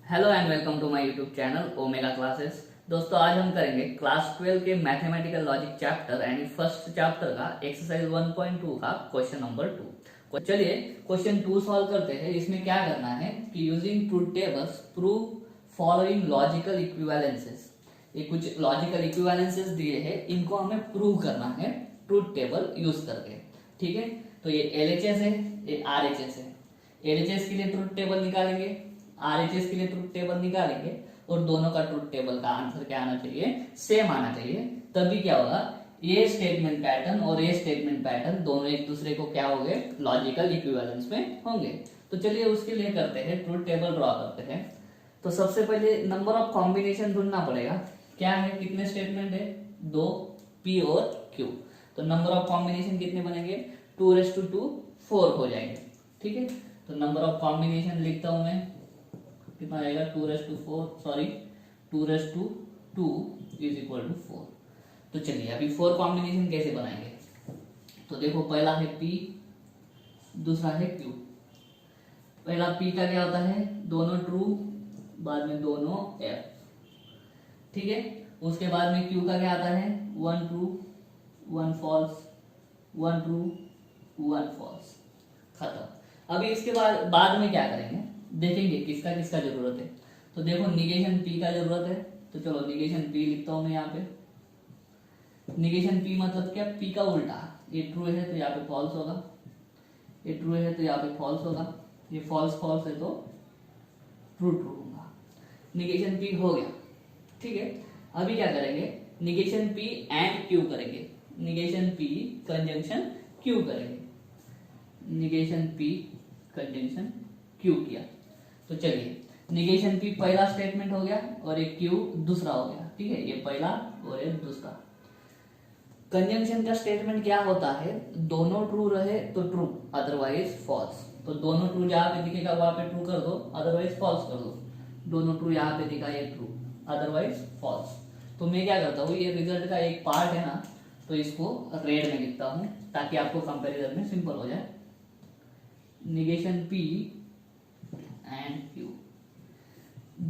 Hello and welcome to my YouTube channel Omega classes. दोस्तों आज हम करेंगे क्लास 12 के मैथमेटिकल लॉजिक चैप्टर यानी फर्स्ट चैप्टर का एक्सरसाइज 1.2 का क्वेश्चन नंबर 2। चलिए क्वेश्चन 2 सॉल्व करते हैं। इसमें क्या करना है कि using truth tables prove following logical equivalences. ये कुछ लॉजिकल इक्विवेलेंसेस दिए हैं, इनको हमें प्रूव करना है ट्रूथ टेबल यूज करके। ठीक है, तो ये एलएचएस है, ये आरएचएस है। एलएचएस के लिए ट्रूथ टेबल निकालेंगे, आरएचएस के लिए ट्रूथ टेबल निकालेंगे और दोनों का ट्रूथ टेबल का आंसर क्या आना चाहिए, सेम आना चाहिए। तभी क्या होगा, ये स्टेटमेंट पैटर्न और ये स्टेटमेंट पैटर्न दोनों एक दूसरे को क्या होंगे, लॉजिकल इक्विवेलेंस में होंगे। तो चलिए उसके लिए करते हैं, ट्रूथ टेबल ड्रॉ करते हैं। तो सबसे पहले नंबर ऑफ कॉम्बिनेशन ढूंढना पड़ेगा। क्या है, कितने स्टेटमेंट है, 2, पी और क्यू। तो नंबर ऑफ कॉम्बिनेशन कितने बनेंगे, 2 4 हो जाएंगे। ठीक है, तो नंबर ऑफ कॉम्बिनेशन लिखता हूं मैं, कितना आएगा 2 2 इज इक्वल टू 4। तो चलिए अभी 4 कॉम्बिनेशन कैसे बनाएंगे। तो देखो पहला है P, दूसरा है Q। पहला P का क्या होता है, दोनों ट्रू, बाद में दोनों F। ठीक है, उसके बाद में Q का क्या आता है, 1 ट्रू 1 फॉल्स, 1 ट्रू 1 फॉल्स, खत्म। अभी इसके बाद में क्या करेंगे, देखेंगे किसका किसका जरूरत है। तो देखो निगेशन P का जरूरत है, तो चलो निगेशन P लिखता हूं मैं यहाँ पे। निगेशन P मतलब क्या, P का उल्टा। ये ट्रू है तो यहाँ पे फॉल्स होगा, ये ट्रू है तो यहाँ पे फॉल्स होगा, ये फॉल्स फॉल्स है तो ट्रू ट्रू होगा। निगेशन P हो गया। ठीक है, अभी क्या करेंगे, निगेशन P एंड Q करेंगे। निगेशन P कंजंक्शन Q करेंगे। निगेशन P कंजंक्शन Q किया। तो चलिए निगेशन P पहला स्टेटमेंट हो गया और एक Q दूसरा हो गया। ठीक है, ये पहला और ये दूसरा। कंजंक्शन का स्टेटमेंट क्या होता है, दोनों ट्रू रहे तो ट्रू, अदरवाइज फॉल्स। तो दोनों ट्रू जहां पे दिखेगा वहां पे ट्रू कर दो, अदरवाइज फॉल्स कर दो। दोनों ट्रू यहाँ पे दिखा, ये ट्रू, अदरवाइज फॉल्स। तो मैं क्या करता हूँ, ये रिजल्ट का एक पार्ट है ना, तो इसको रेड में लिखता हूँ ताकि आपको कंपेरिजन में सिंपल हो जाए। निगेशन P एंड Q,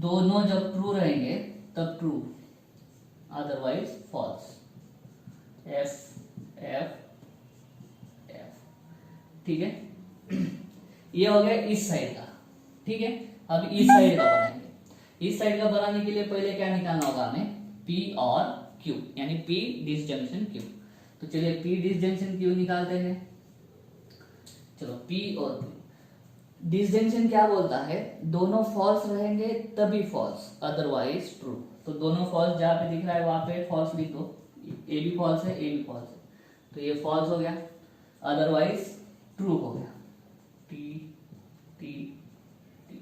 दोनों जब ट्रू रहेंगे तब true, otherwise false. F F F। ठीक है, ये हो गया इस साइड का। ठीक है, अब इस साइड का बनाएंगे। इस साइड का बनाने के लिए पहले क्या निकालना होगा हमें, P और Q, यानी P डिसजंक्शन Q। तो चलिए P डिसजंक्शन Q निकालते हैं। चलो P और Q। डिसजंक्शन क्या बोलता है, दोनों फॉल्स रहेंगे तभी फॉल्स, अदरवाइज ट्रू। तो दोनों फॉल्स जहां पे दिख रहा है वहां पे फॉल्स लिख दो। ए भी फॉल्स है, ए भी फॉल्स है, तो ये फॉल्स हो गया, अदरवाइज ट्रू हो गया। T T T.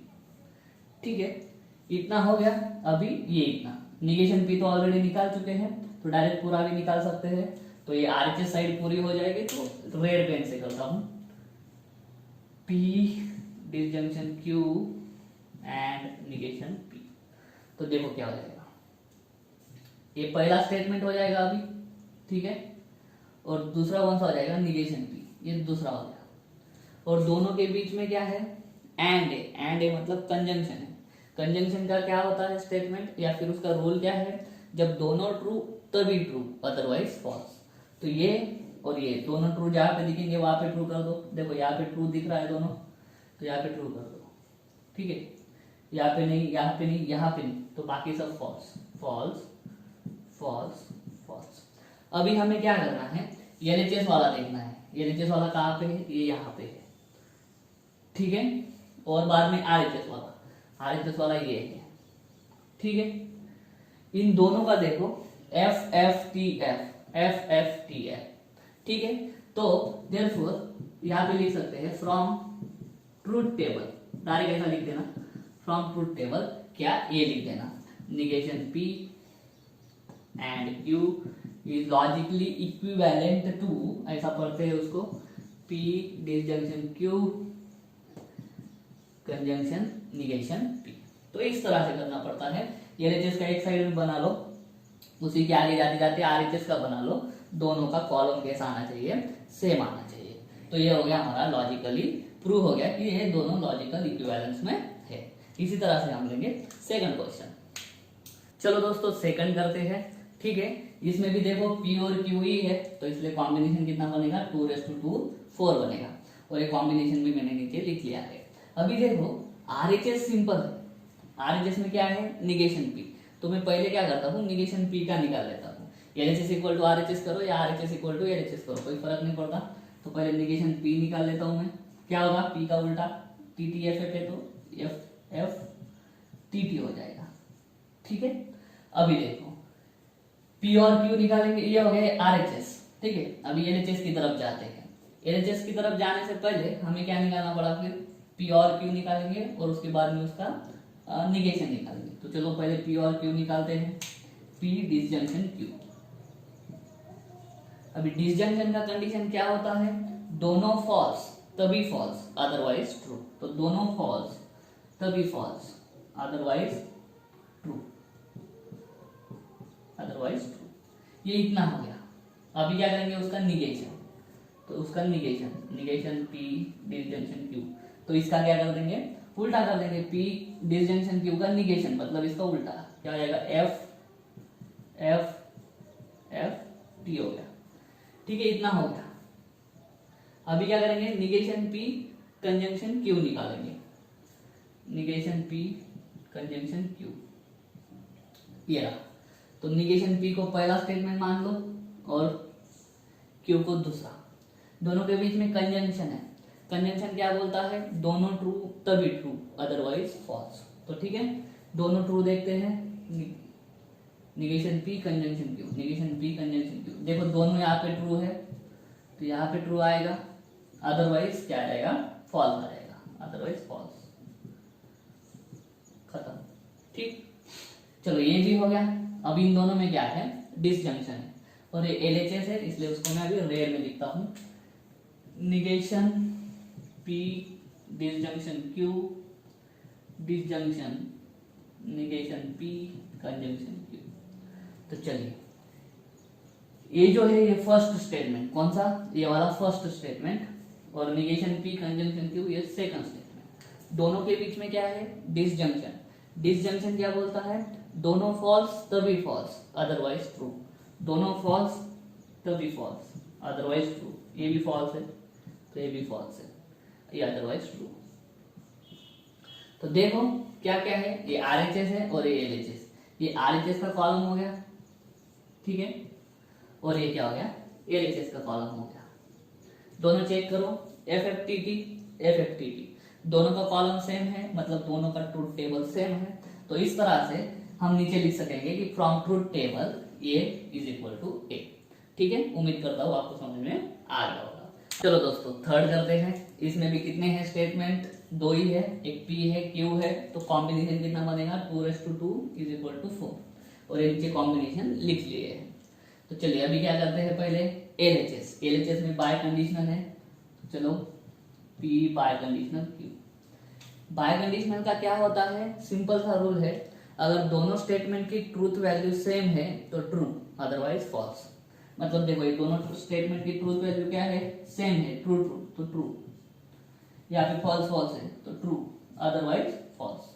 ठीक है, इतना हो गया। अभी ये इतना, निगेशन P तो ऑलरेडी निकाल चुके हैं, तो डायरेक्ट पूरा भी निकाल सकते हैं। तो ये आरएचएस साइड पूरी हो जाएगी, तो रेड पेन से करता हूं, P disjunction Q and negation P। तो देखो क्या हो जाएगा, ये पहला स्टेटमेंट हो जाएगा अभी। ठीक है, और दूसरा कौन सा हो जाएगा, निगेशन P, ये दूसरा हो गया। और दोनों के बीच में क्या है, एंड है। एंड है मतलब कंजंक्शन है। कंजंक्शन का क्या होता है स्टेटमेंट, या फिर उसका रूल क्या है, जब दोनों ट्रू तभी ट्रू, अदरवाइज फॉल्स। तो ये और ये दोनों ट्रू जहां पे दिखेंगे वहां पे ट्रू कर दो। देखो यहाँ पे ट्रू दिख रहा है दोनों, तो यहाँ पे ट्रू कर दो। ठीक है, यहाँ पे नहीं, यहाँ पे नहीं, यहाँ पे नहीं, तो बाकी सब फॉल्स फॉल्स फॉल्स फॉल्स। अभी हमें क्या करना है, एलएचएस वाला देखना है। एलएचएस वाला कहाँ पे है, ये यहाँ पे है। ठीक है, और बाद में आरएचएस वाला, आरएचएस वाला ये है। ठीक है, इन दोनों का देखो F F T F, F F T F. ठीक है, तो देयरफॉर यहाँ पे लिख सकते हैं फ्रॉम ट्रूथ टेबल, डायरेक्ट ऐसा लिख देना, फ्रॉम ट्रूथ टेबल क्या, ये लिख देना, negation P and Q is logically equivalent to, ऐसा पढ़ते हैं उसको, P disjunction Q conjunction negation P। तो इस तरह से करना पड़ता है। एलएचएस का एक साइड में बना लो, उसी के आगे जाते जाते आरएचएस का बना लो। दोनों का कॉलम कैसा आना चाहिए, सेम आना चाहिए। तो ये हो गया हमारा लॉजिकली प्रूव हो गया कि ये दोनों लॉजिकल इक्विवेलेंस में है। इसी तरह से हम लेंगे सेकंड क्वेश्चन। चलो दोस्तों सेकंड करते हैं। ठीक है, इसमें भी देखो P और Q ही है, तो इसलिए कॉम्बिनेशन कितना बनेगा 2:2 4 बनेगा, और ये कॉम्बिनेशन भी मैंने नीचे लिख लिया है। अभी देखो RHS सिंपल है, RHS में क्या है निगेशन P, तो मैं पहले क्या करता हूँ निगेशन P का निकाल लेता हूँ। LHS इक्वल टू RHS करो या RHS इक्वल टू LHS करो, कोई फर्क नहीं पड़ता। तो पहले निगेशन P निकाल लेता हूँ मैं। क्या होगा P का उल्टा TTFF है तो FFTT हो जाएगा। ठीक है, अभी देखो P और Q निकालेंगे, ये हो गया RHS। ठीक है, अभी LHS की तरफ जाते हैं। LHS की तरफ जाने से पहले हमें क्या निकालना पड़ा, फिर P और Q निकालेंगे और उसके बाद में उसका निगेशन निकालेंगे। तो चलो पहले P और Q निकालते हैं। P disjunction Q। अभी डिसजंक्शन का कंडीशन क्या होता है, दोनों फॉल्स तभी फॉल्स अदरवाइज ट्रू। तो दोनों फॉल्स तभी false otherwise true, otherwise true. ये इतना हो गया। अभी क्या करेंगे उसका निगेशन, तो उसका निगेशन P डिसजंक्शन Q, तो इसका क्या कर देंगे उल्टा कर देंगे। P डिसजंक्शन Q का निगेशन मतलब इसका उल्टा क्या हो जाएगा FFT हो गया। ठीक है, इतना हो गया। अभी क्या करेंगे निगेशन P कंजंक्शन Q निकालेंगे, निगेशन P कंजंक्शन Q। ये रहा, तो निगेशन P को पहला स्टेटमेंट मान लो और Q को दूसरा। दोनों के बीच में कंजंक्शन है, कंजंक्शन क्या बोलता है दोनों ट्रू तभी ट्रू अदरवाइज फॉल्स। तो ठीक है, दोनों ट्रू देखते हैं, negation P conjunction Q, negation P conjunction Q। देखो दोनों यहाँ पे ट्रू है तो यहाँ पे ट्रू आएगा, अदरवाइज क्या आएगा फॉल्स आएगा, अदरवाइज फॉल्स। खत्म। ठीक, चलो ये भी हो गया। अब इन दोनों में क्या है डिसजंक्शन है और ये LHS है, इसलिए उसको मैं अभी रेयर में लिखता हूं। Negation P disjunction Q, disjunction negation P conjunction Q। तो चलिए ये जो है ये फर्स्ट स्टेटमेंट, कौन सा ये वाला फर्स्ट स्टेटमेंट, और निगेशन P कंजंक्शन Q ये सेकंड स्टेटमेंट। दोनों के बीच में क्या है डिसजंक्शन। डिसजंक्शन क्या बोलता है दोनों फॉल्स तभी फॉल्स अदरवाइज ट्रू, दोनों फॉल्स तभी फॉल्स अदरवाइज ट्रू। ये भी फॉल्स है तो ये भी फॉल्स है, ये अदरवाइज ट्रू। तो देखो क्या क्या है, ये RHS है और ये LHS। ये RHS का कॉलम हो गया, ठीक है, और ये क्या हो गया LHS का कॉलम हो गया। दोनों चेक करो FFTT दोनों का कॉलम सेम है, मतलब दोनों का ट्रूथ टेबल सेम है। तो इस तरह से हम नीचे लिख सकेंगे कि from truth table A is equal to A। ठीक है, उम्मीद करता हूँ आपको समझ में आ गया होगा। चलो दोस्तों थर्ड करते हैं। इसमें भी कितने हैं स्टेटमेंट, दो ही है, एक P है Q है, तो कॉम्बिनेशन कितना बनेगा 2:2 इज इक्वल टू 4, और ये नीचे कॉम्बिनेशन लिख लिए है। तो चलिए अभी क्या करते हैं पहले LHS में बाय कंडीशनल है, चलो P bye conditional Q। Bye conditional का क्या होता है, सिंपल सा रूल है, अगर दोनों स्टेटमेंट की ट्रूथ वैल्यू सेम है तो ट्रू अदरवाइज फॉल्स। मतलब देखो ये दोनों स्टेटमेंट की ट्रूथ वैल्यू क्या है सेम है, ट्रू ट्रू तो ट्रू, यहाँ पे फॉल्स फॉल्स है तो ट्रू अदरवाइज फॉल्स।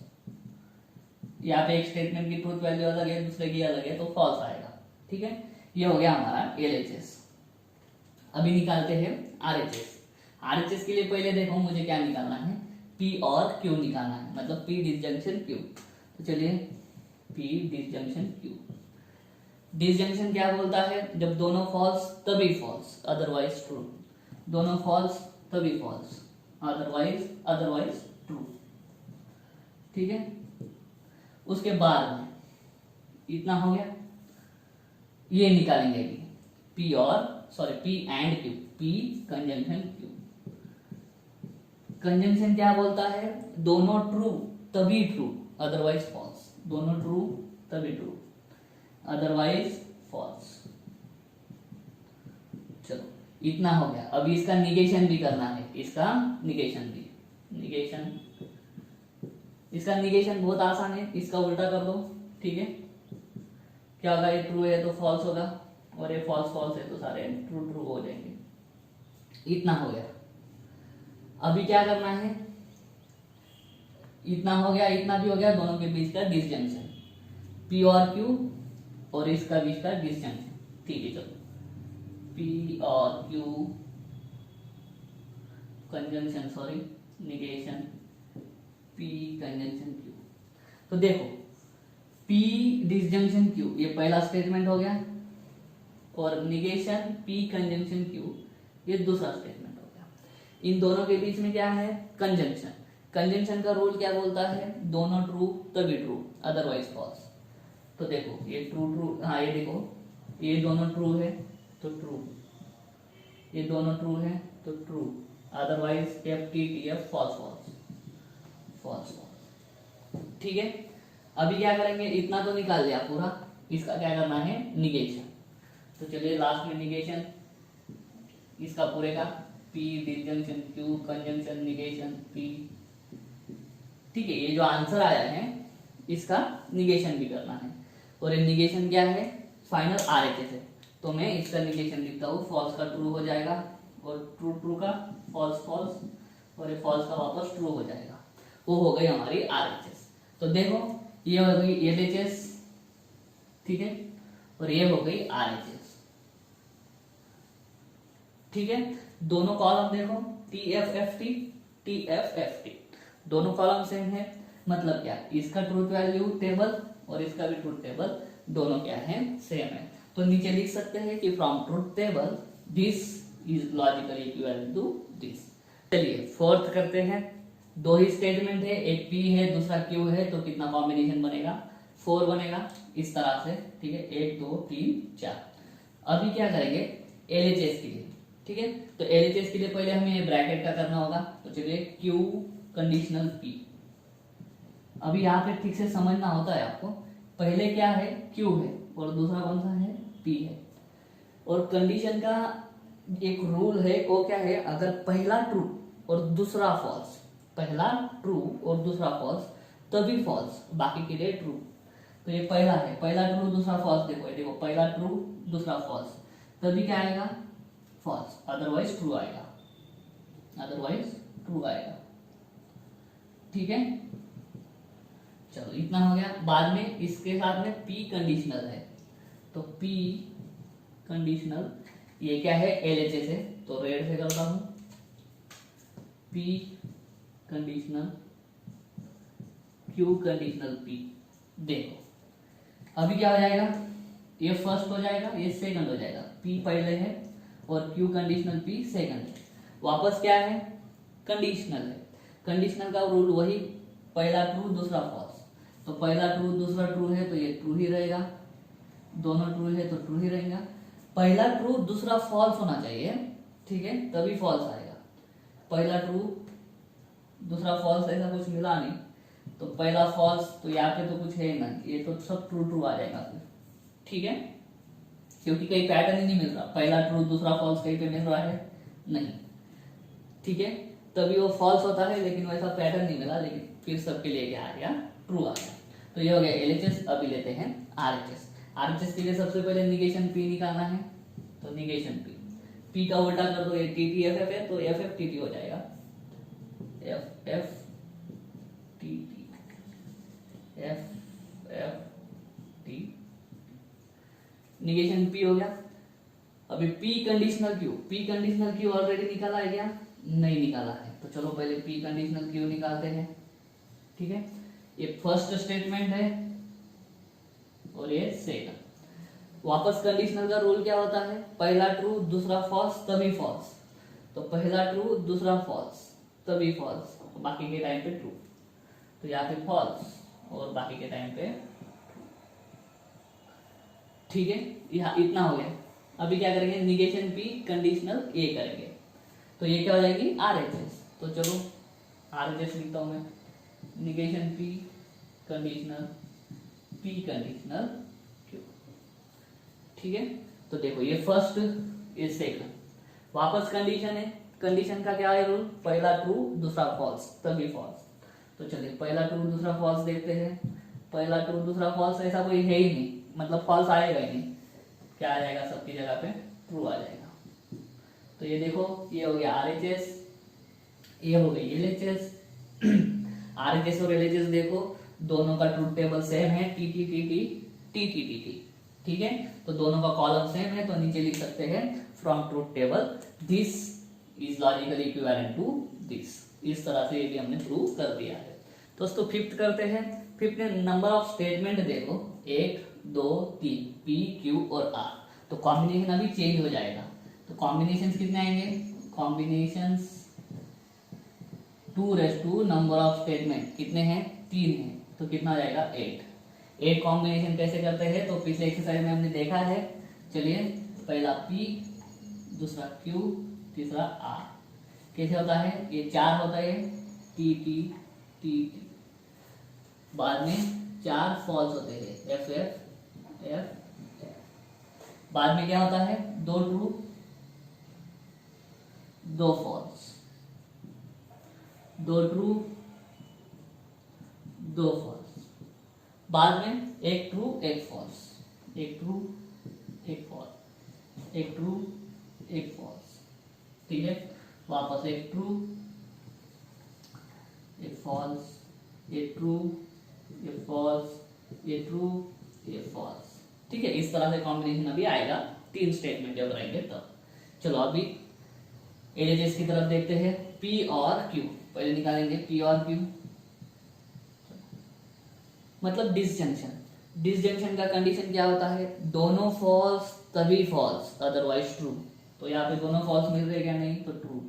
यहाँ पे एक स्टेटमेंट की ट्रूथ वैल्यू अलग है दूसरे की अलग है तो फॉल्स आएगा। ठीक है, ये हो गया हमारा LHS। अभी निकालते हैं RHS के लिए पहले देखो मुझे क्या निकालना है P और Q निकालना है, मतलब P डिसजंक्शन Q। तो चलिए P डिसजंक्शन Q। डिसजंक्शन क्या बोलता है जब दोनों फॉल्स तभी फॉल्स अदरवाइज ट्रू, दोनों फॉल्स तभी फॉल्स अदरवाइज ट्रू। ठीक है, उसके बाद में इतना हो गया, ये निकालेंगे अभी P and Q, P conjunction Q। Conjunction क्या बोलता है दोनों ट्रू तभी ट्रू अदरवाइज फॉल्स, दोनों ट्रू तभी ट्रू अदरवाइज फॉल्स। चलो इतना हो गया। अभी इसका निगेशन भी करना है, इसका निगेशन भी, इसका निगेशन बहुत आसान है, इसका उल्टा कर दो। ठीक है, क्या होगा ये ट्रू है तो फॉल्स होगा और ये फॉल्स फॉल्स है तो सारे ट्रू ट्रू हो जाएंगे। इतना हो गया। अभी क्या करना है, इतना हो गया, इतना भी हो गया, दोनों के बीच का डिसजंक्शन, पी और क्यू और इसका बीच का डिसजंक्शन। ठीक है, चलो पी और Q conjunction, sorry negation, P conjunction Q. तो देखो पी डिसजंक्शन क्यू ये पहला स्टेटमेंट हो गया, और निगेशन पी कंजंक्शन क्यू ये दूसरा स्टेटमेंट हो गया। इन दोनों के बीच में क्या है, कंजंक्शन। कंजंक्शन का रूल क्या बोलता है, दोनों ट्रू तभी ट्रू, अदरवाइज फॉल्स। तो देखो ये ट्रू ट्रू, हाँ ये देखो ये दोनों ट्रू है तो ट्रू, ये दोनों ट्रू है तो true, otherwise F T T F false false false false. ठीक है, अभी क्या करेंगे, इतना तो निकाल लिया पूरा, इसका क्या करना है, निगेशन। तो चलिए लास्ट में निगेशन इसका पूरे का, P disjunction Q conjunction negation P. ठीक है, ये जो आंसर आया है इसका निगेशन भी करना है, और ये निगेशन क्या है, फाइनल आरएचएस है। तो मैं इसका निगेशन लिखता हूँ, फॉल्स का ट्रू हो जाएगा और ट्रू ट्रू का फॉल्स फॉल्स, और ये फॉल्स का वापस ट्रू हो जाएगा, वो हो गई हमारी आरएचएस। तो देखो ये हो गई एलएचएस, ठीक है, और ये हो गई आरएचएस। ठीक है, दोनों कॉलम देखो टी एफ एफ टी, दोनों कॉलम सेम है, मतलब क्या, इसका ट्रूथ वैल्यू टेबल और इसका भी ट्रूथ टेबल दोनों क्या है, सेम है। तो नीचे लिख सकते हैं कि from truth table this is logically equivalent to this. चलिए फोर्थ करते हैं, दो ही स्टेटमेंट है, एक पी है दूसरा क्यू है, तो कितना कॉम्बिनेशन बनेगा, 4 बनेगा इस तरह से। ठीक है, 1 2 3 4। अभी क्या करेंगे एलएचएस के लिए, ठीक है, तो एलएचएस के लिए पहले हमें ब्रैकेट का करना होगा। तो चलिए क्यू कंडीशनल पी, अभी यहाँ पे ठीक से समझना होता है आपको, पहले क्या है क्यू है और दूसरा कौन सा है, पी है। और कंडीशन का एक रूल है, वो क्या है, अगर पहला ट्रू और दूसरा फॉल्स, पहला ट्रू और दूसरा फॉल्स तभी फॉल्स, बाकी के लिए ट्रू। तो ये पहला है, पहला ट्रू दूसरा फॉल्स, देखो ये देखो पहला ट्रू दूसरा फॉल्स, तभी क्या आएगा, फॉल्स, अदरवाइज ट्रू आएगा, अदरवाइज ट्रू आएगा। ठीक है, चलो इतना हो गया। बाद में इसके साथ में पी कंडीशनल है, तो पी कंडीशनल ये क्या है, एलएचएस है, तो रेड से करता हूं, P conditional Q conditional P. देखो अभी क्या हो जाएगा, ये फर्स्ट हो जाएगा, ये सेकंड हो जाएगा, पी पहले है और क्यू कंडीशनल पी सेकंड है। वापस क्या है, कंडीशनल है, कंडीशनल का रूल वही, पहला ट्रू दूसरा फॉल्स, तो पहला ट्रू दूसरा ट्रू है तो ये ट्रू ही रहेगा, दोनों ट्रू है तो ट्रू ही रहेगा। पहला ट्रू दूसरा फॉल्स होना चाहिए, ठीक है, तभी फॉल्स आएगा। पहला ट्रू दूसरा फॉल्स ऐसा कुछ मिला नहीं, तो पहला फॉल्स, तो यहाँ पे तो कुछ है नहीं, ये तो सब ट्रू ट्रू आ जाएगा फिर। ठीक है, क्योंकि कहीं पैटर्न ही नहीं मिल रहा, पहला ट्रू दूसरा फॉल्स कहीं पे मिल रहा है नहीं। ठीक है, तभी वो फॉल्स होता है, लेकिन वैसा पैटर्न नहीं मिला, लेकिन फिर सबके लिए क्या आ गया, ट्रू आ गया। तो ये हो गया एलएचएस। अभी लेते हैं आरएचएस। आरएचएस के लिए सबसे पहले निगेशन पी निकालना है, तो निगेशन पी, पी का उल्टा कर दो, ये टीटी एफ एफ है तो एफ एफ टीटी हो जाएगा, F F TT, F F T, negation P हो गया। अभी P conditional Q, P conditional Q already निकाला है क्या, नहीं निकाला है, तो चलो पहले पी कंडीशनल क्यू निकालते हैं। ठीक है, ये फर्स्ट स्टेटमेंट है और ये सेकंड। वापस कंडीशनल का रूल क्या होता है, पहला ट्रू दूसरा फॉल्स तभी फॉल्स, तो पहला ट्रू दूसरा फॉल्स तभी फॉल्स, बाकी के टाइम पे ट्रू, तो यहाँ पे फॉल्स और बाकी के टाइम पे। ठीक है, यहाँ इतना हो गया। अभी क्या करेंगे, निगेशन पी कंडीशनल ए करेंगे, तो ये क्या हो जाएगी, आरएचएस। तो चलो आरएचएस लिखता हूं मैं, negation P conditional P conditional Q. ठीक है, तो देखो ये फर्स्ट ये सेकंड, वापस कंडीशन है, कंडीशन का क्या है रूल, पहला ट्रू दूसरा फॉल्स तभी फॉल्स। तो चलिए पहला ट्रू दूसरा फॉल्स देखते हैं, पहला ट्रू दूसरा फॉल्स ऐसा कोई है ही नहीं, मतलब फॉल्स आएगा ही नहीं, क्या आ जाएगा, सबकी जगह पे ट्रू आ जाएगा। तो ये देखो ये हो गया आरएचएस, ये हो गई एलएचएस। आरएचएस और एलएचएस देखो दोनों का ट्रूथ टेबल सेम है, T T T T T T T T, ठीक है। तो दोनों का कॉलम सेम है, तो नीचे लिख सकते हैं from truth table this is logically equivalent to this. इस तरह से ये भी हमने प्रूव कर दिया है। दोस्तों फिफ्थ करते हैं। फिफ्थ में नंबर ऑफ स्टेटमेंट देखो 1 2 3 पी क्यू और आर। तो कॉम्बिनेशन अभी चेंज हो जाएगा। तो कॉम्बिनेशन कितने आएंगे? कॉम्बिनेशन 2 नंबर ऑफ स्टेटमेंट कितने हैं? 3 हैं। तो कितना आ जाएगा? 8 कॉम्बिनेशन कैसे करते हैं? तो पिछले एक्सरसाइज में हमने देखा है। चलिए पहला P, दूसरा Q, तीसरा R। कैसे होता है? ये 4 होता है T T T T, बाद में 4 फॉल्स होते हैं F F F, बाद में क्या होता है? 2 ट्रू 2 फॉल्स, 2 ट्रू 2 फॉल्स, बाद में 1 true 1 false, 1 true 1 false, 1 true 1 false, ठीक है। वापस 1 true 1 false, 1 true 1 false, 1 true 1 false, ठीक है। इस तरह से कॉम्बिनेशन अभी आएगा 3 स्टेटमेंट जब रहेंगे तब। चलो अभी एलएचएस की तरफ देखते हैं। P और Q पहले निकालेंगे। P और Q मतलब डिसजंक्शन। डिसजंक्शन का कंडीशन क्या होता है? दोनों फॉल्स तभी फॉल्स, अदरवाइज ट्रू। तो यहाँ पे दोनों फॉल्स मिल रहे क्या? नहीं तो ट्रू।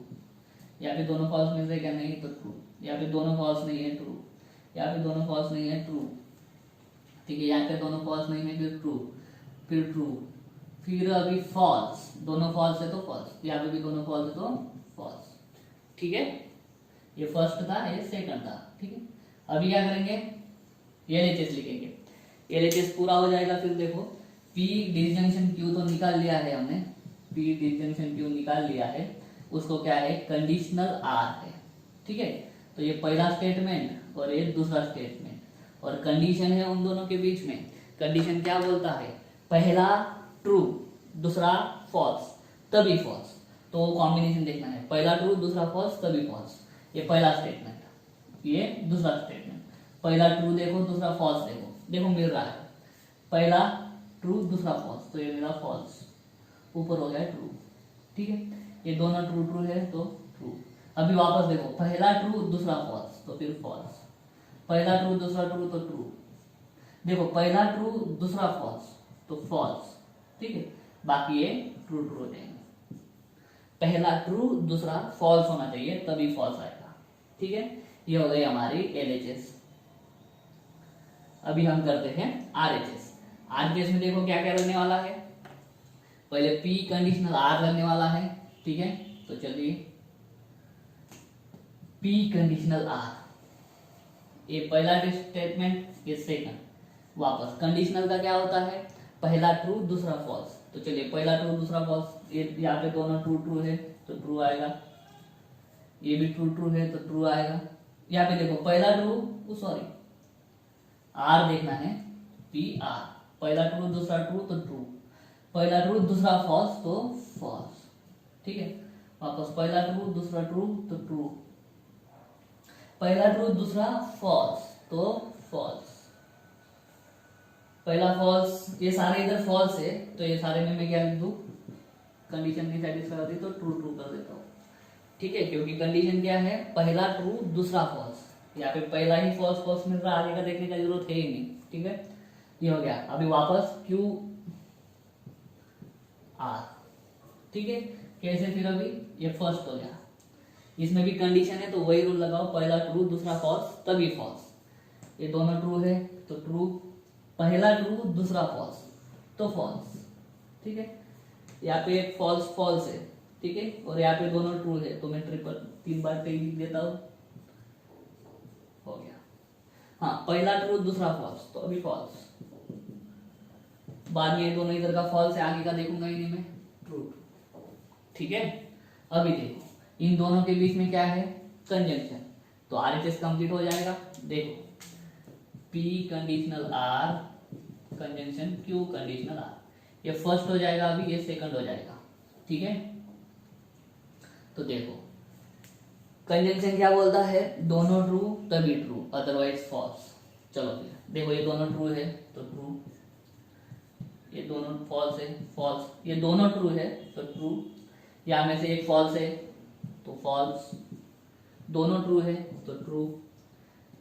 यहाँ पे दोनों फॉल्स मिल रहे क्या? नहीं तो ट्रू। यहाँ पे दोनों फॉल्स नहीं है, ट्रू। यहाँ पे दोनों फॉल्स नहीं है, ट्रू, ठीक है। यहाँ पे दोनों फॉल्स नहीं है, फिर ट्रू, फिर ट्रू, फिर अभी फॉल्स। दोनों फॉल्स है तो फॉल्स, यहाँ पे भी दोनों फॉल्स है तो फॉल्स, ठीक है। ये फर्स्ट था, ये सेकंड था, ठीक है। अभी क्या करेंगे? एलएचएस लिखेंगे। एलएचएस पूरा हो जाएगा। फिर देखो P डिसजंक्शन Q तो निकाल लिया है हमने, P डिसजंक्शन Q निकाल लिया है। उसको क्या है? कंडीशनल R है, ठीक है। तो ये पहला स्टेटमेंट और ये दूसरा स्टेटमेंट, और कंडीशन है उन दोनों के बीच में। कंडीशन क्या बोलता है? पहला ट्रू दूसरा फॉल्स तभी फॉल्स। तो कॉम्बिनेशन देखना है, पहला ट्रू दूसरा फॉल्स तभी फॉल्स। ये पहला स्टेटमेंट, ये दूसरा स्टेटमेंट। पहला ट्रू देखो दूसरा फॉल्स देखो, देखो मिल रहा है पहला ट्रू दूसरा फॉल्स, तो ये मेरा फॉल्स, ऊपर हो गया ट्रू, ठीक है। ये दोनों ट्रू ट्रू है तो ट्रू। अभी वापस देखो, पहला ट्रू दूसरा फॉल्स तो फिर फॉल्स, पहला ट्रू दूसरा ट्रू तो ट्रू। देखो पहला ट्रू दूसरा फॉल्स तो फॉल्स, ठीक है। बाकी ये ट्रू ट्रू हो जाएंगे। पहला ट्रू दूसरा फॉल्स होना चाहिए तभी फॉल्स आएगा, ठीक है। ये हो गई हमारी एलएचएस। अभी हम करते हैं आरएचएस। आरएचएस में देखो क्या क्या लगने वाला है। पहले P कंडीशनल R लगने वाला है, ठीक है। तो चलिए P कंडीशनल R, ये पहला स्टेटमेंट, ये सेकंड। वापस कंडीशनल का क्या होता है? पहला ट्रू दूसरा फॉल्स। तो चलिए पहला ट्रू दूसरा फॉल्स, ये यहाँ पे दोनों ट्रू ट्रू है तो ट्रू आएगा, ये भी ट्रू ट्रू है तो ट्रू आएगा। यहाँ पे देखो पहला ट्रू, सॉरी R देखना है, P R, पहला ट्रू दूसरा ट्रू तो ट्रू, पहला ट्रू दूसरा फॉल्स तो फॉल्स, ठीक है। वापस पहला ट्रू दूसरा ट्रू तो ट्रू, पहला ट्रू दूसरा फॉल्स तो फॉल्स, पहला फॉल्स। ये सारे इधर फॉल्स है तो ये सारे में मैं क्या लिख दूं? कंडीशन नहीं सेटिस्फाई होती तो ट्रू ट्रू कर देता हूँ, ठीक है। क्योंकि कंडीशन क्या है? पहला ट्रू दूसरा फॉल्स। यहाँ पे पहला ही फॉल्स फॉल्स मिल रहा है, आगे का देखने का जरूरत है ही नहीं, ठीक है। ये हो गया। अभी वापस Q R, ठीक है। कैसे? फिर अभी ये फर्स्ट हो गया, इसमें भी कंडीशन है तो वही रूल लगाओ, पहला ट्रू दूसरा फॉल्स तभी फॉल्स। ये दोनों ट्रू है तो ट्रू, पहला ट्रू दूसरा फॉल्स तो फॉल्स, ठीक है। यहाँ पे एक फॉल्स फॉल्स है, ठीक है, और यहाँ पे दोनों ट्रू है तो मैं ट्रिपल 3 बार लिख देता हूं, हो गया। हाँ, पहला ट्रू दूसरा फॉल्स तो अभी फॉल्स, बाद में दोनों इधर का फॉल्स है, आगे का देखूंगा इन्हीं में ट्रू, ठीक है। अभी देखो इन दोनों के बीच में क्या है? कंजंक्शन, तो आरएचएस कंप्लीट हो जाएगा। देखो P conditional R conjunction Q conditional R, ये फर्स्ट हो जाएगा, अभी ये सेकंड हो जाएगा, ठीक है। तो देखो कंजंक्शन क्या बोलता है, दोनों ट्रू तभी ट्रू अदरवाइज फॉल्स। चलो देखो ये दोनों ट्रू है तो ट्रू, ये दोनों फॉल्स है फॉल्स, ये दोनों ट्रू है तो ट्रू, या में से एक फॉल्स है तो फॉल्स, दोनों ट्रू है तो ट्रू,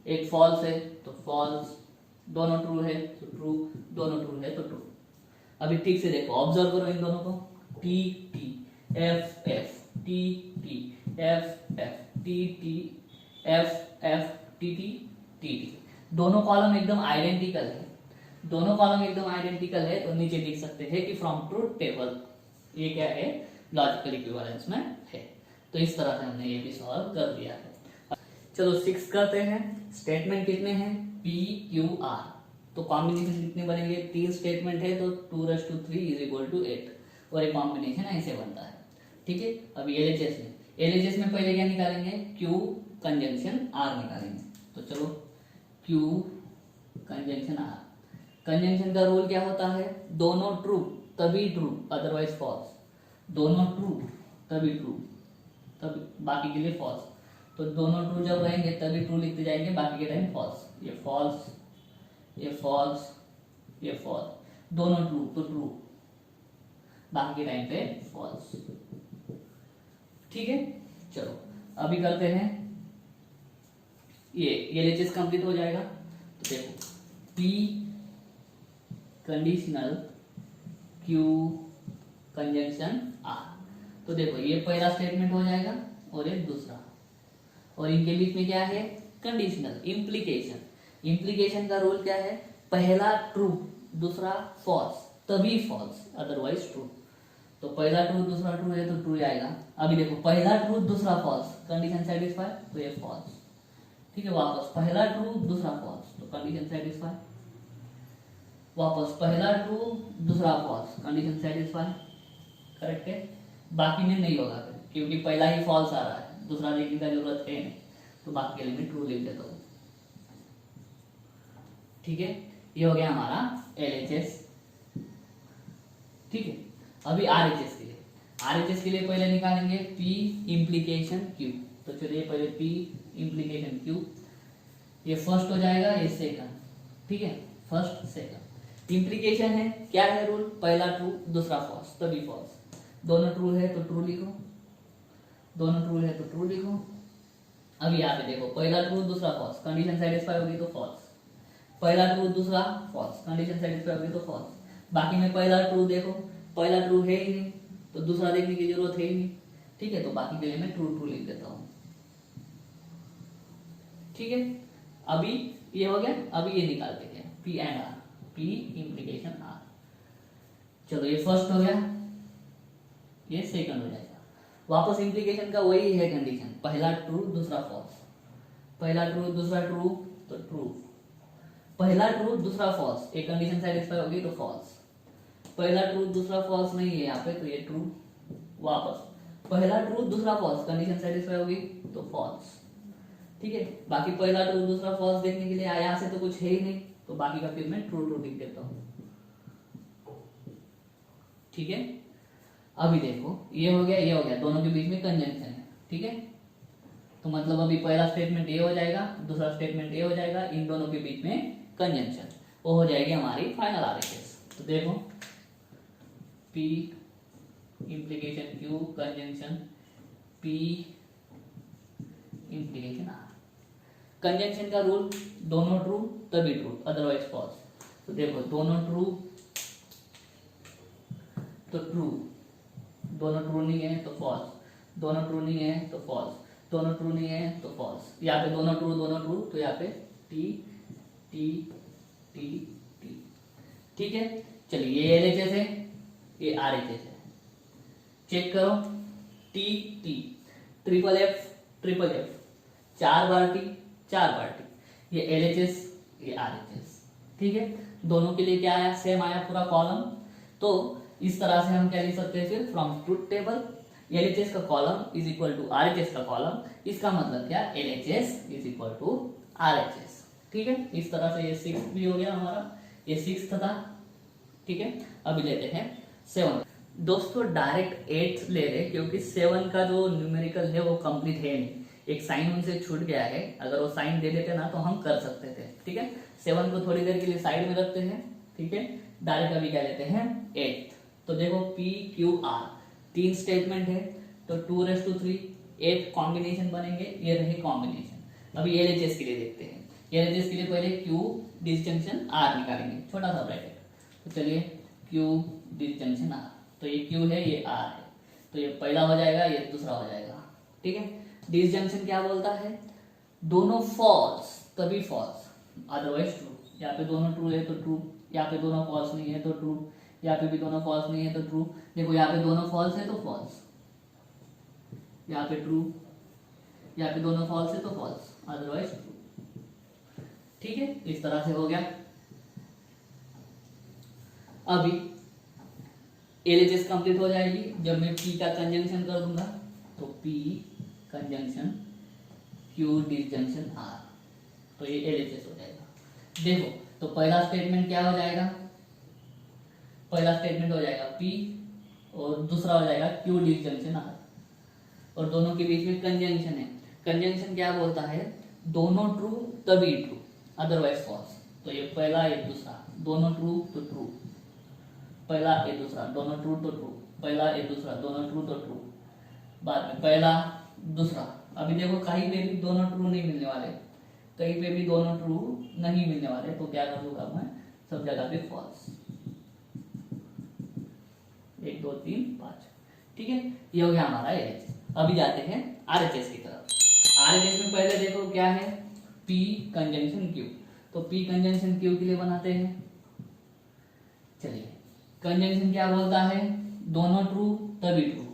एक फॉल्स है तो फॉल्स, दोनों ट्रू है तो ट्रू, दोनों ट्रू है तो ट्रू। अभी ठीक से देखो, ऑब्जर्व करो इन दोनों को, T T F F T T F F T T F F T T T T, दोनों कॉलम एकदम आइडेंटिकल है, दोनों कॉलम एकदम आइडेंटिकल है तो नीचे लिख सकते हैं कि फ्रॉम ट्रूथ टेबल, ये क्या है, लॉजिकल इक्विवेलेंस में है। तो इस तरह से हमने ये भी सॉल्व कर दिया है। चलो 6 करते हैं। स्टेटमेंट कितने हैं, पी क्यू आर, तो कॉम्बिनेशन कितने बनेंगे, 3 स्टेटमेंट है तो 2⁻³ = 8, और एक कॉम्बिनेशन ऐसे बनता है। ठीक है, अभी एलएचएस में पहले क्या निकालेंगे, क्यू कंजंक्शन आर निकालेंगे। तो चलो क्यू कंजंक्शन आर, कंजंक्शन का रूल क्या होता है, दोनों ट्रू तभी ट्रू अदरवाइज फॉल्स, दोनों ट्रू तभी ट्रू, तभी बाकी के लिए फॉल्स। तो दोनों ट्रू जब रहेंगे तभी ट्रू लिखते जाएंगे, बाकी के टाइम फॉल्स, ये फॉल्स, ये फॉल्स, ये फॉल्स, दोनों ट्रू तो ट्रू, बाकी के टाइम पे फॉल्स। ठीक है, चलो अभी करते हैं ये एलएचएस कंप्लीट हो जाएगा। तो देखो P conditional Q conjunction R, तो देखो ये पहला स्टेटमेंट हो जाएगा और एक दूसरा, और इनके बीच में क्या है, कंडीशनल इम्प्लीकेशन। इम्प्लीकेशन का रूल क्या है, पहला ट्रू दूसरा फॉल्स तभी फॉल्स अदरवाइज ट्रू। तो पहला ट्रू दूसरा ट्रू है तो ट्रू आएगा। अभी देखो पहला ट्रू दूसरा फॉल्स, कंडीशन सेटिस्फाई तो ये फॉल्स। ठीक है, वापस पहला ट्रू दूसरा फॉल्स तो कंडीशन सेटिस्फाई, वापस पहला ट्रू दूसरा फॉल्स, कंडीशन सेटिस्फाई, करेक्ट है। बाकी में नहीं होगा क्योंकि पहला ही फॉल्स आ रहा है, दूसरा लिखने का जरूरत है नहीं, तो बाकी के लिए मैं ट्रू लिख देता हूँ। ठीक है, ये हो गया हमारा एलएचएस। ठीक है, अभी आरएचएस के लिए, आरएचएस के लिए पहले निकालेंगे पी इम्प्लीकेशन क्यू। तो चलिए पहले पी इम्प्लीकेशन क्यू, ये फर्स्ट हो जाएगा, ये सेकंड। ठीक है, फर्स्ट सेकंड। इम्प्लीकेशन है क्या है रूल, पहला ट्रू दूसरा फॉल्स तभी फॉल्स, दोनों ट्रू है तो ट्रू लिखो, दोनों ट्रू है तो ट्रू लिखो। अभी यहाँ पे देखो पहला ट्रू दूसरा फॉल्स, कंडीशन सेटिस्फाई होगी तो फॉल्स, पहला ट्रू दूसरा फॉल्स, कंडीशन सेटिस्फाई होगी तो फॉल्स। बाकी में पहला ट्रू देखो, पहला ट्रू है ही नहीं तो दूसरा देखने की जरूरत है ही नहीं। ठीक है, तो बाकी के लिए मैं ट्रू ट्रू लिख देता हूँ। ठीक है, अभी ये हो गया। अभी ये निकालते हैं P and R, P implication R. चलो ये फर्स्ट हो गया, ये सेकंड हो जाएगा। वापस इम्प्लीकेशन का वही है कंडीशन, पहला ट्रू दूसरा फॉल्स, पहला ट्रू दूसरा ट्रू तो ट्रू, पहला ट्रू दूसरा फॉल्स, एक कंडीशन सेटिस्फाई होगी तो फॉल्स, पहला ट्रू दूसरा फॉल्स नहीं है यहाँ पे तो ये ट्रू, वापस पहला ट्रू दूसरा फॉल्स, कंडीशन सेटिस्फाई होगी तो फॉल्स। ठीक है, बाकी पहला ट्रू दूसरा फॉल्स देखने के लिए यहाँ से तो कुछ है ही नहीं, तो बाकी का फिर मैं ट्रू ट्रू लिख देता हूँ। ठीक है, अभी देखो ये हो गया, ये हो गया, दोनों के बीच में कंजंक्शन है। ठीक है, तो मतलब अभी पहला स्टेटमेंट ये हो जाएगा, दूसरा स्टेटमेंट ये हो जाएगा, इन दोनों के बीच में कंजंक्शन, वो हो जाएगी हमारी फाइनल आरएचएस। तो देखो P implication Q conjunction P implication R. Conjunction का रूल दोनों ट्रू तभी ट्रू अदरवाइज फॉल्स। तो देखो दोनों ट्रू तो ट्रू, दोनों ट्रू नहीं है तो फॉल्स, दोनों ट्रू नहीं है तो फॉल्स, दोनों ट्रू नहीं है तो फॉल्स। यहाँ पे दोनों ट्रू तो यहाँ पे टी टी टी टी। ठीक है, चलिए ये एलएचएस है, ये आरएचएस है। चेक करो टी टी ट्रिपल एफ 4 बार टी 4 बार टी, ये एलएचएस ये आरएचएस। ठीक है, दोनों के लिए क्या आया, सेम आया पूरा कॉलम। तो इस तरह से हम क्या लिख सकते हैं फिर, फ्रॉम ट्रूथ टेबल एलएचएस का column is equal to RHS का कॉलम। इसका मतलब क्या, LHS is equal to RHS. ठीक है, इस तरह से ये 6 भी हो गया हमारा, ये 6 था। ठीक है, अभी लेते हैं 7। दोस्तों डायरेक्ट 8 ले रहे क्योंकि 7 का जो न्यूमेरिकल है वो कंप्लीट है नहीं, एक साइन उनसे छूट गया है, अगर वो साइन दे देते ना तो हम कर सकते थे। ठीक है, 7 को थोड़ी देर के लिए साइड में रखते हैं। ठीक है, डायरेक्ट अभी क्या लेते हैं 8। तो देखो पी क्यू आर 3 स्टेटमेंट है, तो 2�3 8 कॉम्बिनेशन बनेंगे, ये रहे कॉम्बिनेशन। अभी एलएचएस के लिए देखते हैं। एलएचएस के लिए पहले क्यू डिसजंक्शन आर निकालेंगे, छोटा सा ब्रैकेट। तो चलिए क्यू डिसजंक्शन आर, तो ये क्यू है ये आर है, तो ये पहला हो जाएगा ये दूसरा हो जाएगा। ठीक है, डिसजंक्शन क्या बोलता है, दोनों फॉल्स तभी फॉल्स, अदरवाइज ट्रू। यहाँ पे दोनों ट्रू है तो ट्रू, यहाँ पे दोनों फॉल्स नहीं है तो ट्रू, यहाँ पे भी दोनों फॉल्स नहीं है तो ट्रू। देखो यहाँ पे दोनों फॉल्स है तो फॉल्स, यहाँ पे ट्रू, यहाँ पे दोनों फॉल्स है तो फॉल्स, अदरवाइज ट्रू। ठीक है, इस तरह से हो गया। अभी एलएचएस कंप्लीट हो जाएगी जब मैं पी का कंजंक्शन कर दूंगा, तो P conjunction Q disjunction R, तो ये एलएचएस हो जाएगा। देखो तो पहला स्टेटमेंट क्या हो जाएगा, पहला स्टेटमेंट हो जाएगा पी और दूसरा हो जाएगा क्यू डिसजंक्शन आर, और दोनों के बीच में कंजंक्शन है। कंजंक्शन क्या बोलता है, दोनों ट्रू तभी ट्रू, अदरवाइज फॉल्स। तो ये पहला ये दूसरा, दोनों ट्रू तो ट्रू, पहला ये दूसरा, दोनों ट्रू तो ट्रू, पहला ये दूसरा, दोनों ट्रू तो ट्रू, बाद में पहला दूसरा। अभी देखो कहीं पे भी दोनों ट्रू नहीं मिलने वाले, कहीं पे भी दोनों ट्रू नहीं मिलने वाले, तो क्या करूंगा मैं, सब जगह पे फॉल्स। 1 2 3 5। ठीक है, ये हो गया हमारा एलएचएस। अभी जाते हैं आरएचएस की तरफ। आरएचएस में पहले देखो क्या है, पी कंजंक्शन क्यू, तो पी कंजंक्शन क्यू के लिए बनाते हैं। चलिए कंजंक्शन क्या बोलता है, दोनों ट्रू तभी ट्रू,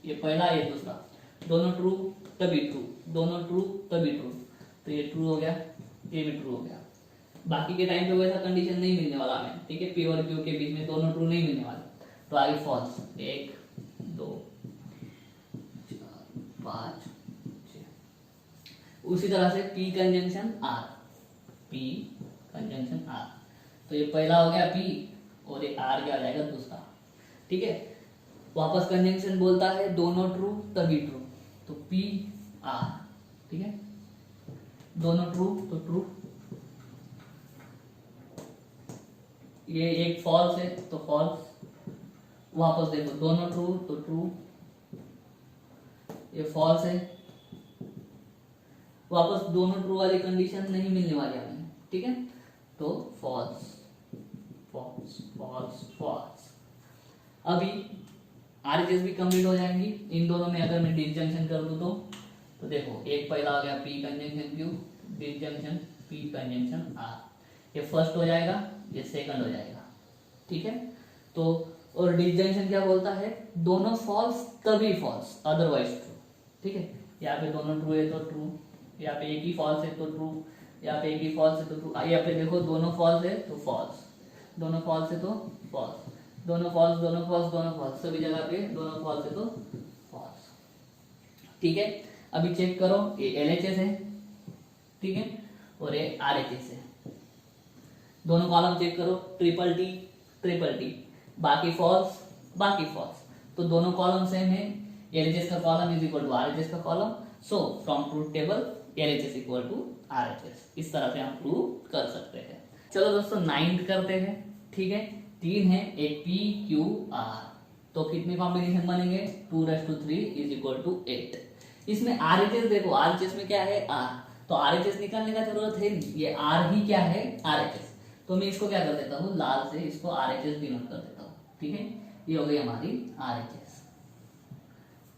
ये पहला ये दूसरा, दोनों ट्रू तभी ट्रू, दोनों ट्रू तभी ट्रू, तो ये ट्रू हो गया, ये भी ट्रू हो गया। बाकी के टाइम पे वैसा कंडीशन नहीं मिलने वाला हमें। ठीक है, पी और क्यू के बीच में दोनों ट्रू नहीं मिलने वाले, तो आगे फॉल्स। 1 2 4 5 6। उसी तरह से P conjunction R, P conjunction R, तो ये पहला हो गया पी और ये आर क्या आ जाएगा दूसरा। ठीक है, वापस कंजंक्शन बोलता है दोनों ट्रू तभी ट्रू, तो पी आर। ठीक है, दोनों ट्रू तो ट्रू, ये एक फॉल्स है तो फॉल्स, वापस देखो दोनों ट्रू तो ट्रू, ये फॉल्स है, वापस दोनों ट्रू वाली कंडीशन नहीं मिलने वाली हमें। ठीक है, तो फॉल्स फॉल्स फॉल्स फॉल्स। अभी आरएचएस भी कंप्लीट हो जाएंगी इन दोनों में अगर मैं डिसजंक्शन कर दूं तो देखो एक पहला हो गया P conjunction Q, disjunction P conjunction R, ये फर्स्ट हो जाएगा, ये सेकंड हो जाएगा। ठीक है, तो और डिसजंक्शन क्या बोलता है, दोनों फॉल्स तभी फॉल्स, अदरवाइज ट्रू। ठीक है, यहाँ पे दोनों ट्रू है तो ट्रू, यहाँ पे एक ही फॉल्स है तो ट्रू, यहाँ पे एक ही फॉल्स है तो ट्रू, यहाँ पे देखो दोनों फॉल्स है तो फॉल्स, दोनों फॉल्स है तो फॉल्स, दोनों फॉल्स दोनों फॉल्स दोनों फॉल्स, सभी जगह पे दोनों फॉल्स है तो फॉल्स। ठीक है, अभी चेक करो ये एलएचएस है, ठीक है, और ये आरएचएस है। दोनों कॉलम चेक करो, ट्रिपल टी, बाकी फॉल्स बाकी फॉल्स, तो दोनों कॉलम सेम है। एलएचएस का column is equal to RHS का column, so from truth table LHS equal to RHS. इस तरह से हम प्रूव कर सकते हैं। चलो दोस्तों 9th करते हैं। ठीक है, 3 है, एक पी क्यू आर, तो कितने कॉम्बिनेशन बनेंगे, 2�3 इज इक्वल टू 8। इसमें आरएचएस देखो, आरएचएस में क्या है आर, तो आरएचएस निकालने का जरूरत है नहीं, ये आर ही क्या है आरएचएस, तो मैं इसको क्या कर देता हूँ लाल से, इसको आरएचएस डिनोट कर देता हूँ। ठीक है, ये हो गई हमारी आरएचएस।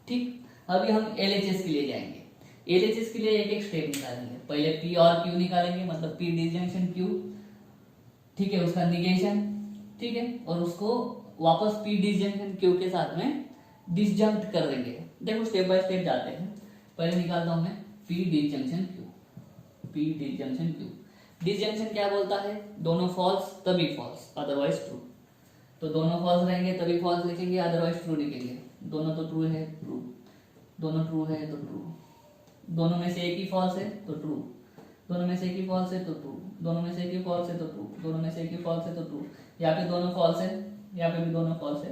ठीक, अभी हम एलएचएस के लिए जाएंगे। एलएचएस के लिए एक एक स्टेप निकालेंगे। पहले पी और क्यू निकालेंगे, मतलब पी डिसजंक्शन क्यू, ठीक है, उसका निगेशन, ठीक है, और उसको वापस पी डिसजंक्शन क्यू के साथ में डिसजंक्ट कर देंगे। देखो स्टेप बाय स्टेप जाते हैं। पहले निकालता हूं मैं P disjunction Q, P disjunction Q. Disjunction क्या बोलता है, दोनों फॉल्स तभी फॉल्स, अदरवाइज ट्रू, तो दोनों फॉल्स रहेंगे तभी फॉल्स लिखेंगे, अदरवाइज ट्रू लिखेंगे। दोनों तो ट्रू है, ट्रू, दोनों ट्रू है तो ट्रू, दोनों में से एक ही फॉल्स है तो ट्रू, दोनों में से एक ही फॉल्स है तो ट्रू, दोनों में से एक ही फॉल्स है तो ट्रू, दोनों में से एक ही फॉल्स है तो ट्रू, यहाँ पे दोनों फॉल्स है, यहाँ पे भी दोनों फॉल्स है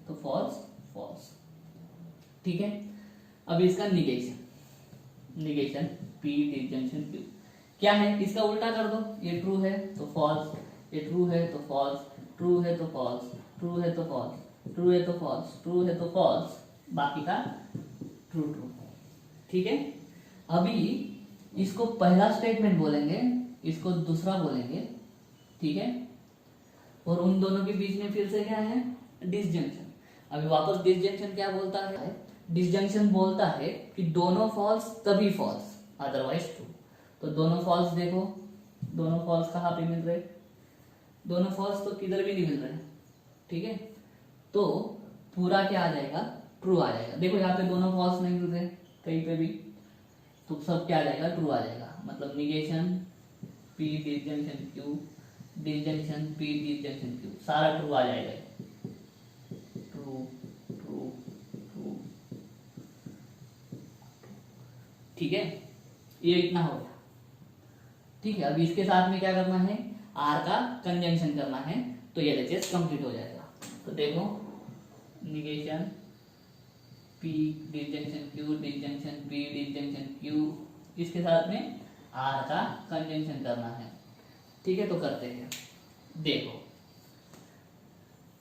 तो फॉल्स फॉल्स। ठीक है, अब इसका negation, negation P disjunction Q. क्या है, इसका उल्टा कर दो, ये ट्रू है तो फॉल्स, ये ट्रू है तो फॉल्स, ट्रू है तो फॉल्स, ट्रू है तो फॉल्स, ट्रू है तो फॉल्स, ट्रू है तो फॉल्स, बाकी का ट्रू ट्रू। ठीक है, अभी इसको पहला स्टेटमेंट बोलेंगे, इसको दूसरा बोलेंगे। ठीक है, और उन दोनों के बीच में फिर से क्या है, डिसजंक्शन। अभी वापस डिसजंक्शन क्या बोलता है, डिसजंक्शन बोलता है कि दोनों फॉल्स तभी फॉल्स, अदरवाइज ट्रू। तो दोनों फॉल्स देखो, दोनों फॉल्स कहाँ पे मिल रहे, दोनों फॉल्स तो किधर भी नहीं मिल रहे। ठीक है, तो पूरा क्या आ जाएगा, ट्रू आ जाएगा। देखो यहाँ पे दोनों फॉल्स नहीं मिल रहे कहीं पे भी, तो सब क्या आ जाएगा, ट्रू आ जाएगा। मतलब negation P disjunction Q, disjunction P disjunction Q, सारा ट्रू आ जाएगा। True true true. ठीक है, ये इतना हो गया। ठीक है, अब इसके साथ में क्या करना है, आर का कंजंक्शन करना है, तो ये एलएचएस कंप्लीट हो जाएगा। तो देखो negation P disjunction Q, disjunction P disjunction Q, इसके साथ में आर का कंजंक्शन करना है। ठीक है, तो करते हैं। देखो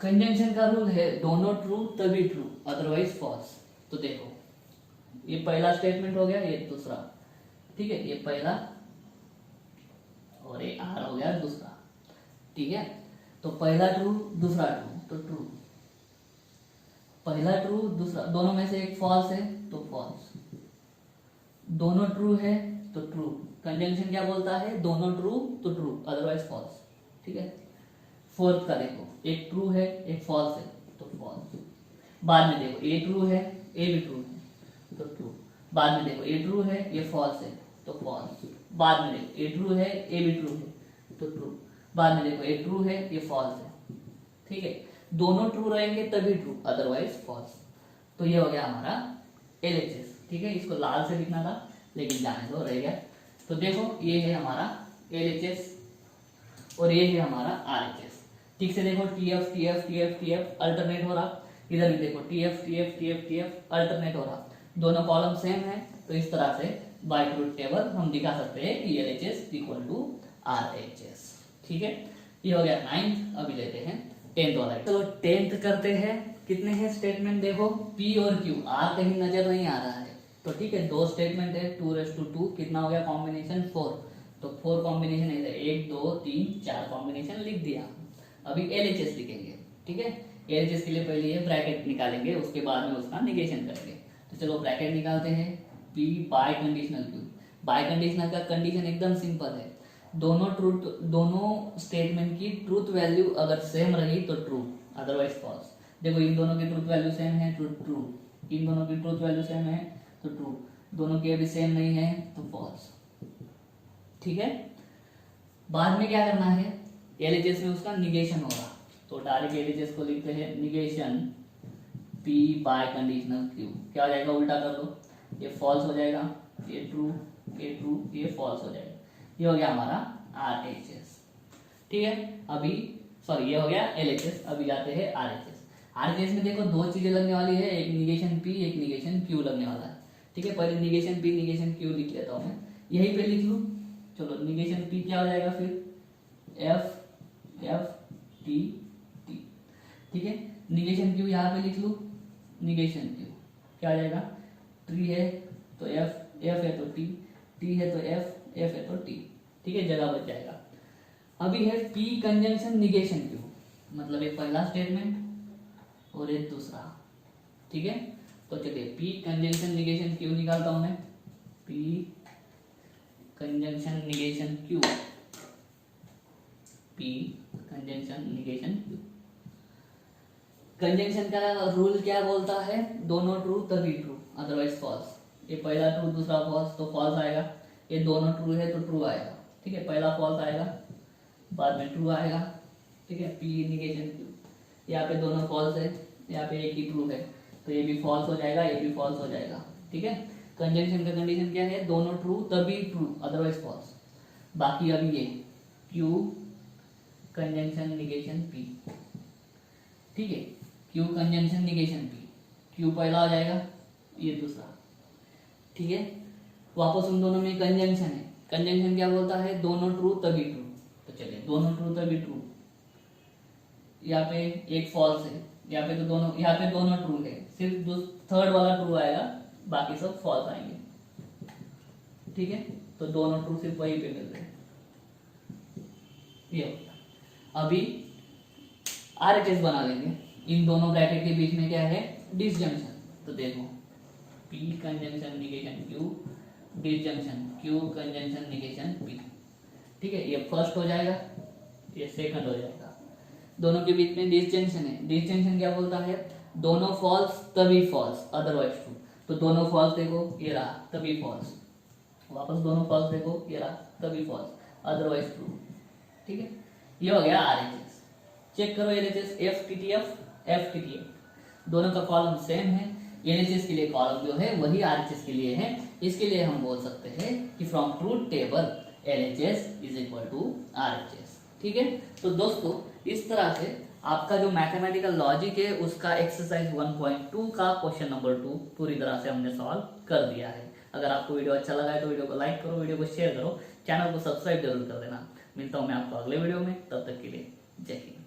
कंजंक्शन का रूल है दोनों ट्रू तभी ट्रू, अदरवाइज फॉल्स। तो देखो ये पहला स्टेटमेंट हो गया, ये दूसरा। ठीक है, ये पहला और ये आर हो गया दूसरा। ठीक है, तो पहला ट्रू दूसरा ट्रू, तो ट्रू, पहला ट्रू दूसरा, दोनों में से एक फॉल्स है तो फॉल्स, दोनों ट्रू है तो ट्रू। कंजंक्शन क्या बोलता है, दोनों ट्रू तो ट्रू, अदरवाइज फॉल्स। ठीक है, फोर्थ का देखो, एक ट्रू है एक फॉल्स है तो फॉल्स। बाद में देखो ए ट्रू है, ए भी ट्रू है तो ट्रू। बाद में देखो ए ट्रू है, ये फॉल्स है तो फॉल्स। बाद में देखो ए ट्रू है, ए भी ट्रू है तो ट्रू। बाद में देखो ए ट्रू है, ये फॉल्स है। ठीक है, दोनों ट्रू रहेंगे तभी ट्रू, अदरवाइज फॉल्स। तो ये हो गया हमारा एलएचएस। ठीक है, इसको लाल से लिखना था लेकिन जाने दो, रह गया। तो देखो ये है हमारा एलएचएस और ये है हमारा आरएचएस। ठीक से देखो TF TF TF TF alternate हो रहा, इधर भी देखो TF TF TF TF alternate हो रहा, दोनों कॉलम सेम है। तो इस तरह से बाय ट्रूथ टेबल हम दिखा सकते हैं कि एलएचएस इक्वल टू आरएचएस। ठीक है, ये हो गया 9th। अभी लेते हैं 10th वाला। चलो 10th करते हैं। कितने हैं स्टेटमेंट, देखो पी और क्यू, आर कहीं नजर नहीं आ रहा है। तो ठीक है, दो स्टेटमेंट है, 2:2, कितना हो गया कॉम्बिनेशन 4। तो 4 कॉम्बिनेशन है, 1 2 3 4 कॉम्बिनेशन लिख दिया। अभी एलएचएस लिखेंगे। ठीक है, एलएचएस के लिए पहले ये ब्रैकेट निकालेंगे, उसके बाद में उसका निगेशन करेंगे। तो चलो ब्रैकेट निकालते हैं। P bye conditional Q, bye conditional का कंडीशन एकदम सिंपल है, दोनों स्टेटमेंट की ट्रूथ वैल्यू अगर सेम रही तो ट्रू, अदरवाइज फॉल्स। देखो इन दोनों की ट्रूथ वैल्यू सेम है तो ट्रू, इन दोनों की ट्रूथ वैल्यू सेम है तो ट्रू, दोनों की अभी सेम नहीं है तो फॉल्स। ठीक है, बाद में क्या करना है, एलएचएस में उसका निगेशन होगा। तो डायरेक्ट एलएचएस को लिखते हैं negation P bye conditional Q. क्या हो जाएगा, उल्टा कर दो, ये फॉल्स हो जाएगा, ये ट्रू, ये ट्रू, ये फॉल्स हो जाएगा। ये हो गया हमारा आरएचएस। ठीक है, अभी सॉरी ये हो गया एलएचएस। अभी जाते हैं आरएचएस। आरएचएस में देखो दो चीजें लगने वाली है, एक निगेशन पी एक निगेशन क्यू लगने वाला है। ठीक है, पहले निगेशन पी निगेशन क्यू लिख लेता हूं मैं, यहीं पे लिख लूं। चलो निगेशन पी क्या हो जाएगा फिर, एफ एफ टी टी। ठीक है, निगेशन क्यू यहाँ पे लिख लूं, निगेशन क्यू क्या हो जाएगा, ट्री है तो एफ, एफ है तो टी, टी है तो एफ, एफ है तो टी। ठीक है, जगह बच जाएगा। अभी है पी कंजंक्शन निगेशन क्यू, मतलब एक पहला स्टेटमेंट और एक दूसरा। ठीक है, तो चलिए पी कंजंक्शन निगेशन क्यू निकालता हूं मैं। P conjunction negation Q, P conjunction negation Q. Conjunction का रूल क्या बोलता है, दोनों ट्रू तभी ट्रू, अदरवाइज फॉल्स। ये पहला ट्रू दूसरा फॉल्स तो फॉल्स आएगा, ये दोनों ट्रू है तो ट्रू आएगा। ठीक है, पहला फॉल्स आएगा बाद में ट्रू आएगा। ठीक है, पी निगेशन क्यू, यहाँ पे दोनों फॉल्स है, यहाँ पे एक ही ट्रू है तो ये भी फॉल्स हो जाएगा, ये भी फॉल्स हो जाएगा। ठीक है, कंजंक्शन का कंडीशन क्या है, दोनों ट्रू तभी ट्रू, अदरवाइज फॉल्स। बाकी अभी ये क्यू कंजंक्शन निगेशन पी। ठीक है, Q conjunction negation P, Q पहला हो जाएगा ये दूसरा। ठीक है, वापस उन दोनों में कंजंक्शन है। कंजंक्शन क्या बोलता है, दोनों ट्रू तभी ट्रू। तो चलिए दोनों ट्रू तभी ट्रू, यहाँ पे एक फॉल्स है, यहाँ पे तो दोनों, यहाँ पे दोनों ट्रू है, सिर्फ थर्ड वाला ट्रू आएगा, बाकी सब फॉल्स आएंगे। ठीक है, तो दोनों ट्रू सिर्फ वहीं पे मिल रहे हैं। ये अभी RHS बना लेंगे। इन दोनों ब्रैकेट के बीच में क्या है, डिसजंक्शन। तो देखो P conjunction negation Q, disjunction Q conjunction negation P। ठीक है, ये फर्स्ट हो जाएगा, ये सेकंड हो जाएगा। दोनों के बीच में डिसजंक्शन है। डिसजंक्शन क्या बोलता है, दोनों फॉल्स तभी फॉल्स, अदरवाइज ट्रू। तो दोनों फॉल्स देखो, ये रहा तभी फॉल्स, वापस दोनों फॉल्स देखो, ये रहा तभी फॉल्स, अदरवाइज ट्रू। ठीक है, ये हो गया RHS। चेक करो LHS, FTTF, FTTF दोनों का कॉलम सेम है। LHS के लिए कॉलम जो है वही RHS के लिए है। इसके लिए हम बोल सकते हैं कि from truth table LHS is equal to RHS। ठीक है, तो दोस्तों इस तरह से आपका जो मैथमेटिकल लॉजिक है उसका एक्सरसाइज 1.2 का क्वेश्चन नंबर 2 पूरी तरह से हमने सॉल्व कर दिया है। अगर आपको वीडियो अच्छा लगा है तो वीडियो को लाइक करो, वीडियो को शेयर करो, चैनल को सब्सक्राइब जरूर कर देना। मिलता हूं मैं आपको अगले वीडियो में, तब तक के लिए जय हिंद।